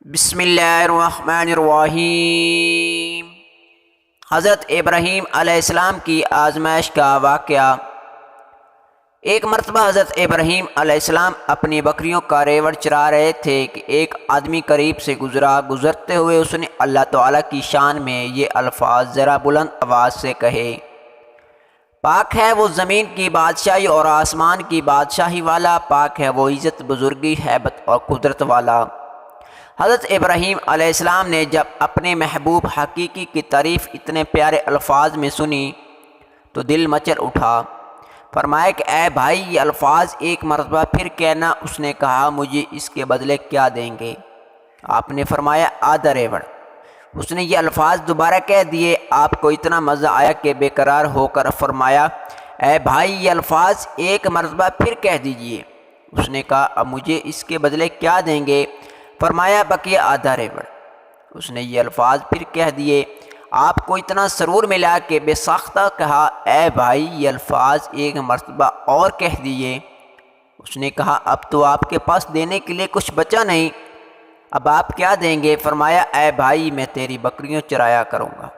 بسم اللہ الرحمن الرحیم۔ حضرت ابراہیم علیہ السلام کی آزمائش کا واقعہ۔ ایک مرتبہ حضرت ابراہیم علیہ السلام اپنی بکریوں کا ریوڑ چرا رہے تھے کہ ایک آدمی قریب سے گزرتے ہوئے اس نے اللہ تعالیٰ کی شان میں یہ الفاظ ذرا بلند آواز سے کہے: پاک ہے وہ زمین کی بادشاہی اور آسمان کی بادشاہی والا، پاک ہے وہ عزت، بزرگی، ہیبت اور قدرت والا۔ حضرت ابراہیم علیہ السلام نے جب اپنے محبوب حقیقی کی تعریف اتنے پیارے الفاظ میں سنی تو دل مچل اٹھا۔ فرمایا کہ اے بھائی، یہ الفاظ ایک مرتبہ پھر کہنا۔ اس نے کہا: مجھے اس کے بدلے کیا دیں گے؟ آپ نے فرمایا: آدھا ریوڑ۔ اس نے یہ الفاظ دوبارہ کہہ دیے۔ آپ کو اتنا مزہ آیا کہ بے قرار ہو کر فرمایا: اے بھائی، یہ الفاظ ایک مرتبہ پھر کہہ دیجئے۔ اس نے کہا: اب مجھے اس کے بدلے کیا دیں گے؟ فرمایا: بقیہ آدھا ریوڑ۔ اس نے یہ الفاظ پھر کہہ دیے۔ آپ کو اتنا سرور ملا کہ بے ساختہ کہا: اے بھائی، یہ الفاظ ایک مرتبہ اور کہہ دیے۔ اس نے کہا: اب تو آپ کے پاس دینے کے لیے کچھ بچا نہیں، اب آپ کیا دیں گے؟ فرمایا: اے بھائی، میں تیری بکریوں چرایا کروں گا،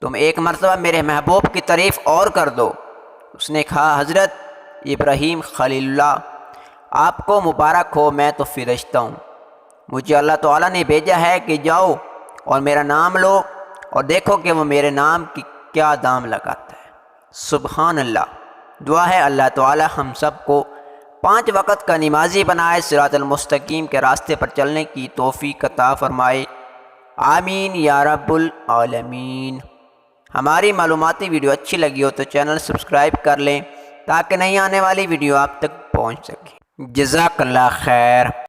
تم ایک مرتبہ میرے محبوب کی تعریف اور کر دو۔ اس نے کہا: حضرت ابراہیم خلیل اللہ، آپ کو مبارک ہو، میں تو فرشتہ ہوں، مجھے اللہ تعالیٰ نے بھیجا ہے کہ جاؤ اور میرا نام لو اور دیکھو کہ وہ میرے نام کی کیا دام لگاتا ہے۔ سبحان اللہ۔ دعا ہے اللہ تعالیٰ ہم سب کو 5 وقت کا نمازی بنائے، صراط المستقیم کے راستے پر چلنے کی توفیق عطا فرمائے، آمین یا رب العالمین۔ ہماری معلوماتی ویڈیو اچھی لگی ہو تو چینل سبسکرائب کر لیں تاکہ نئی آنے والی ویڈیو آپ تک پہنچ سکے۔ جزاک اللہ خیر۔